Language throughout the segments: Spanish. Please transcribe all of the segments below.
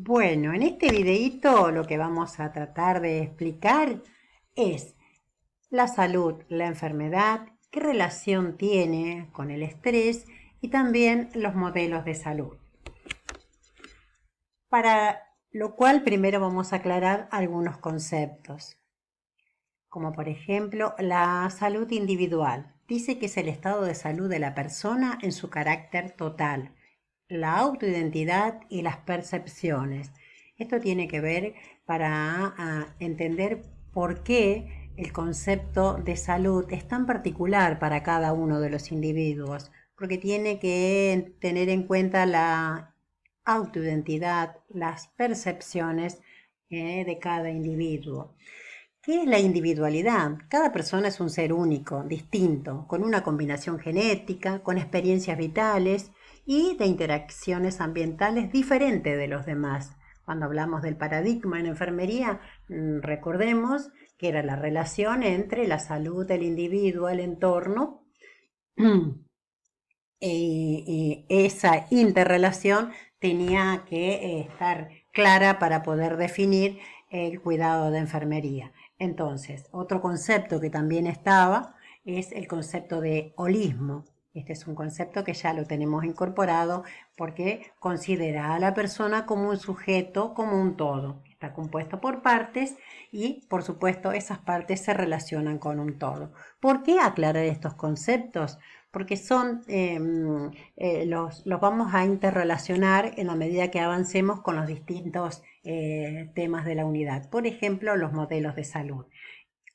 Bueno, en este videíto lo que vamos a tratar de explicar es la salud, la enfermedad, qué relación tiene con el estrés y también los modelos de salud. Para lo cual primero vamos a aclarar algunos conceptos, como por ejemplo la salud individual. Dice que es el estado de salud de la persona en su carácter total, la autoidentidad y las percepciones. Esto tiene que ver para entender por qué el concepto de salud es tan particular para cada uno de los individuos, porque tiene que tener en cuenta la autoidentidad, las percepciones de cada individuo. ¿Qué es la individualidad? Cada persona es un ser único, distinto, con una combinación genética, con experiencias vitales y de interacciones ambientales diferentes de los demás. Cuando hablamos del paradigma en enfermería, recordemos que era la relación entre la salud del individuo, el entorno, y esa interrelación tenía que estar clara para poder definir el cuidado de enfermería. Entonces, otro concepto que también estaba es el concepto de holismo. Este es un concepto que ya lo tenemos incorporado porque considera a la persona como un sujeto, como un todo. Está compuesto por partes y, por supuesto, esas partes se relacionan con un todo. ¿Por qué aclarar estos conceptos? Porque los vamos a interrelacionar en la medida que avancemos con los distintos temas de la unidad. Por ejemplo, los modelos de salud.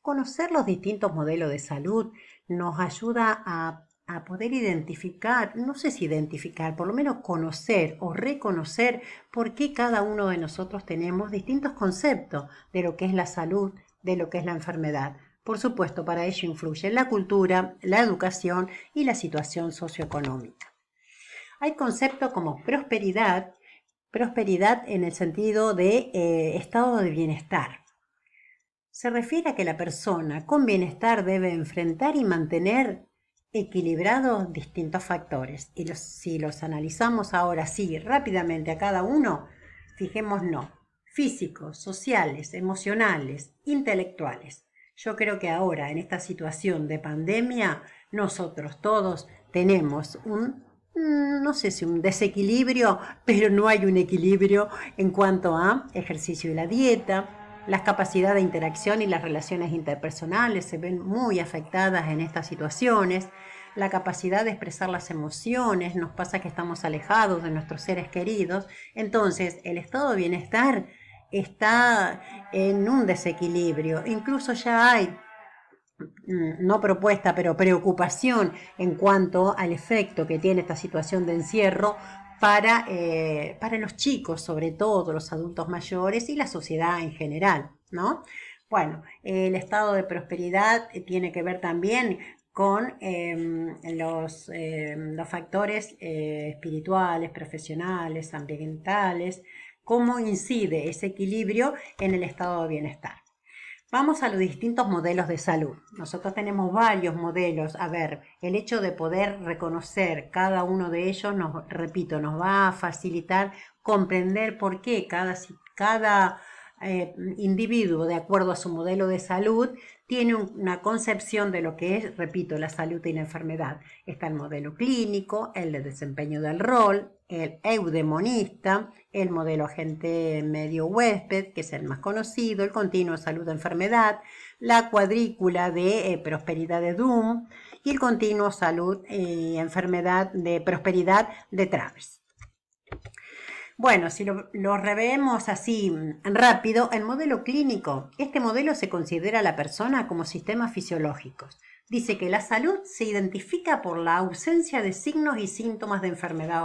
Conocer los distintos modelos de salud nos ayuda a poder identificar, no sé si identificar, por lo menos conocer o reconocer por qué cada uno de nosotros tenemos distintos conceptos de lo que es la salud, de lo que es la enfermedad. Por supuesto, para ello influye la cultura, la educación y la situación socioeconómica. Hay conceptos como prosperidad en el sentido de estado de bienestar. Se refiere a que la persona con bienestar debe enfrentar y mantener equilibrados distintos factores. Y si los analizamos ahora sí rápidamente a cada uno, fijémonos, físicos, sociales, emocionales, intelectuales. Yo creo que ahora, en esta situación de pandemia, nosotros todos tenemos no sé si un desequilibrio, pero no hay un equilibrio en cuanto a ejercicio y la dieta. Las capacidades de interacción y las relaciones interpersonales se ven muy afectadas en estas situaciones. La capacidad de expresar las emociones, nos pasa que estamos alejados de nuestros seres queridos. Entonces, el estado de bienestar está en un desequilibrio. Incluso ya hay no propuesta, pero preocupación en cuanto al efecto que tiene esta situación de encierro para los chicos, sobre todo los adultos mayores y la sociedad en general, ¿no? Bueno, el estado de prosperidad tiene que ver también con los factores espirituales, profesionales, ambientales, cómo incide ese equilibrio en el estado de bienestar. Vamos a los distintos modelos de salud. Nosotros tenemos varios modelos. A ver, el hecho de poder reconocer cada uno de ellos, repito, nos va a facilitar comprender por qué cada individuo, de acuerdo a su modelo de salud, tiene una concepción de lo que es, repito, la salud y la enfermedad. Está el modelo clínico, el de desempeño del rol, el eudemonista, el modelo agente medio huésped, que es el más conocido, el continuo salud-enfermedad, la cuadrícula de prosperidad de Doom y el continuo salud y enfermedad de prosperidad de Travers. Bueno, si lo revemos así rápido, el modelo clínico, este modelo se considera a la persona como sistemas fisiológicos. Dice que la salud se identifica por la ausencia de signos y síntomas de enfermedad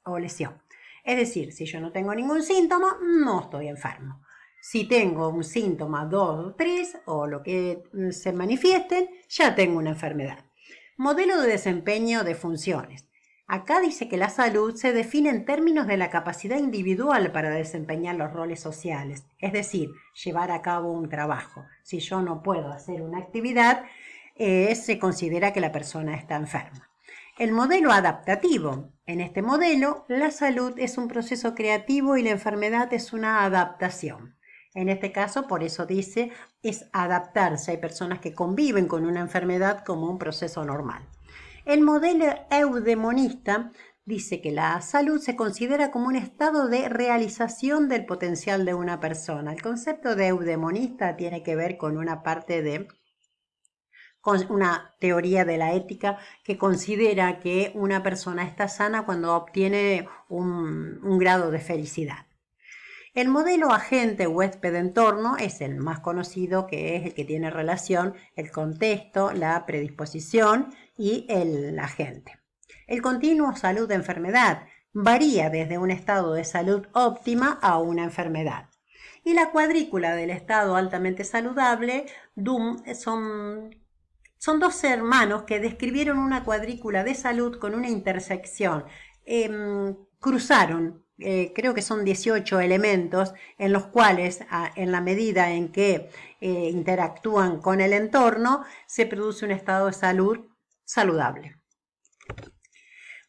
o lesión. Es decir, si yo no tengo ningún síntoma, no estoy enfermo. Si tengo un síntoma, 2 o 3, o lo que se manifiesten, ya tengo una enfermedad. Modelo de desempeño de funciones. Acá dice que la salud se define en términos de la capacidad individual para desempeñar los roles sociales, es decir, llevar a cabo un trabajo. Si yo no puedo hacer una actividad, se considera que la persona está enferma. El modelo adaptativo. En este modelo, la salud es un proceso creativo y la enfermedad es una adaptación. En este caso, por eso dice, es adaptarse. Hay personas que conviven con una enfermedad como un proceso normal. El modelo eudemonista dice que la salud se considera como un estado de realización del potencial de una persona. El concepto de eudemonista tiene que ver con una parte de con una teoría de la ética que considera que una persona está sana cuando obtiene un grado de felicidad. El modelo agente huésped-entorno es el más conocido, que es el que tiene relación, el contexto, la predisposición y el agente. El continuo salud-enfermedad varía desde un estado de salud óptima a una enfermedad. Y la cuadrícula del estado altamente saludable, DUM, son dos hermanos que describieron una cuadrícula de salud con una intersección. Cruzaron, creo que son 18 elementos en los cuales, en la medida en que interactúan con el entorno, se produce un estado de salud saludable.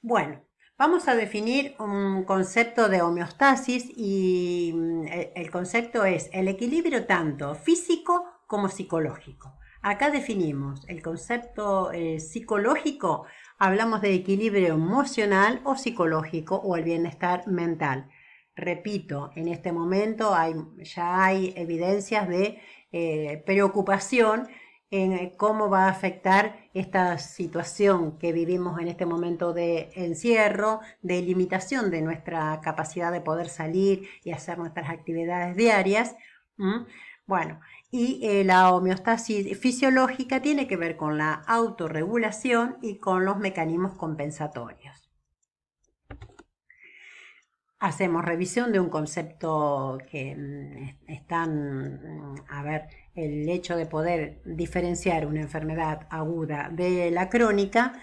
Bueno, vamos a definir un concepto de homeostasis y el concepto es el equilibrio tanto físico como psicológico. Acá definimos el concepto psicológico, hablamos de equilibrio emocional o psicológico o el bienestar mental. Repito, en este momento ya hay evidencias de preocupación en cómo va a afectar esta situación que vivimos en este momento de encierro, de limitación de nuestra capacidad de poder salir y hacer nuestras actividades diarias. Bueno, y la homeostasis fisiológica tiene que ver con la autorregulación y con los mecanismos compensatorios. Hacemos revisión de un concepto que están, el hecho de poder diferenciar una enfermedad aguda de la crónica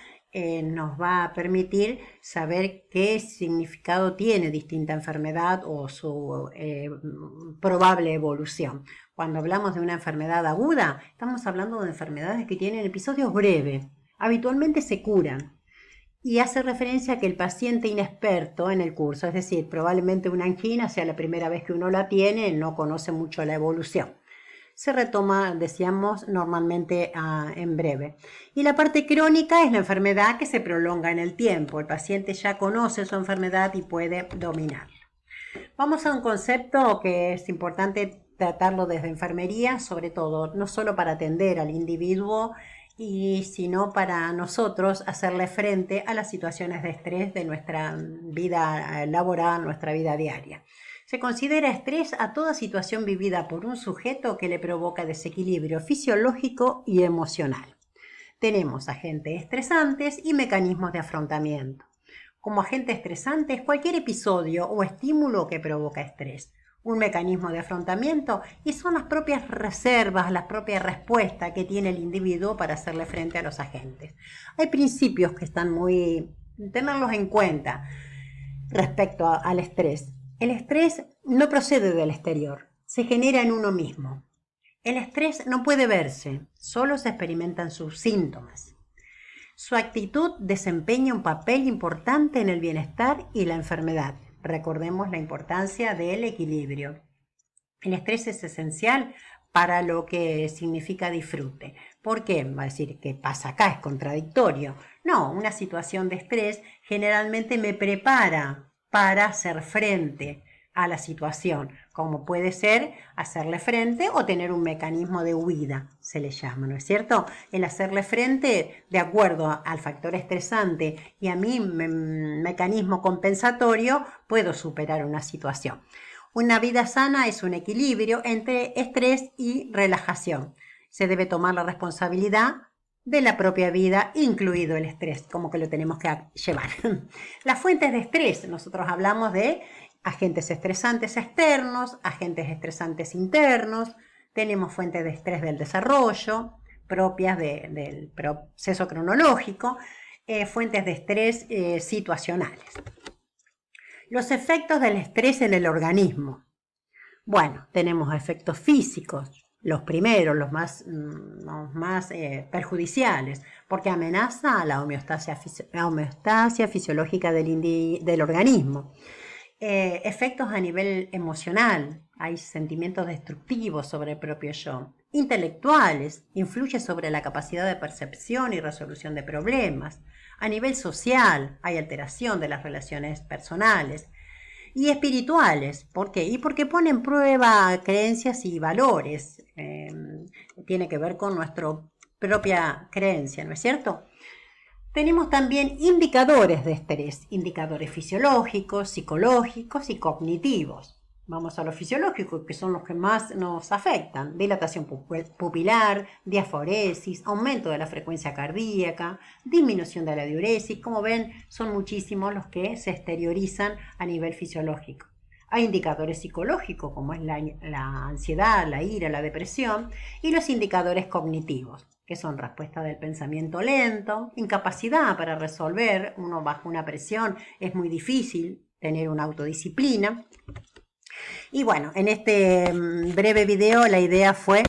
nos va a permitir saber qué significado tiene distinta enfermedad o su probable evolución. Cuando hablamos de una enfermedad aguda, estamos hablando de enfermedades que tienen episodios breves, habitualmente se curan. Y hace referencia a que el paciente inexperto en el curso, es decir, probablemente una angina sea la primera vez que uno la tiene, no conoce mucho la evolución. Se retoma, decíamos, normalmente en breve. Y la parte crónica es la enfermedad que se prolonga en el tiempo. El paciente ya conoce su enfermedad y puede dominarla. Vamos a un concepto que es importante tratarlo desde enfermería, sobre todo, no solo para atender al individuo, sino para nosotros hacerle frente a las situaciones de estrés de nuestra vida laboral, nuestra vida diaria. Se considera estrés a toda situación vivida por un sujeto que le provoca desequilibrio fisiológico y emocional. Tenemos agentes estresantes y mecanismos de afrontamiento. Como agente estresante es cualquier episodio o estímulo que provoca estrés. Un mecanismo de afrontamiento y son las propias reservas, la propia respuesta que tiene el individuo para hacerle frente a los agentes. Hay principios que están tenerlos en cuenta respecto al estrés. El estrés no procede del exterior, se genera en uno mismo. El estrés no puede verse, solo se experimentan sus síntomas. Su actitud desempeña un papel importante en el bienestar y la enfermedad. Recordemos la importancia del equilibrio. El estrés es esencial para lo que significa disfrute. ¿Por qué? Va a decir, ¿qué pasa acá? Es contradictorio. No, una situación de estrés generalmente me prepara para hacer frente a la situación, como puede ser hacerle frente o tener un mecanismo de huida, se le llama, ¿no es cierto? El hacerle frente de acuerdo al factor estresante y a mi mecanismo compensatorio, puedo superar una situación. Una vida sana es un equilibrio entre estrés y relajación. Se debe tomar la responsabilidad de la propia vida, incluido el estrés, como que lo tenemos que llevar. Las fuentes de estrés, nosotros hablamos de agentes estresantes externos, agentes estresantes internos, tenemos fuentes de estrés del desarrollo, propias del proceso cronológico, fuentes de estrés situacionales. Los efectos del estrés en el organismo. Bueno, tenemos efectos físicos, los primeros, los más perjudiciales, porque amenaza a la homeostasia fisiológica del organismo. Efectos a nivel emocional, hay sentimientos destructivos sobre el propio yo. Intelectuales, influye sobre la capacidad de percepción y resolución de problemas. A nivel social, hay alteración de las relaciones personales. Y espirituales, ¿por qué? Y porque pone en prueba creencias y valores. Tiene que ver con nuestra propia creencia, ¿no es cierto? Tenemos también indicadores de estrés, indicadores fisiológicos, psicológicos y cognitivos. Vamos a los fisiológicos, que son los que más nos afectan. Dilatación pupilar, diaforesis, aumento de la frecuencia cardíaca, disminución de la diuresis. Como ven, son muchísimos los que se exteriorizan a nivel fisiológico. Hay indicadores psicológicos, como es la ansiedad, la ira, la depresión, y los indicadores cognitivos, que son respuesta del pensamiento lento, incapacidad para resolver, uno bajo una presión es muy difícil tener una autodisciplina. Y bueno, en este breve video la idea fue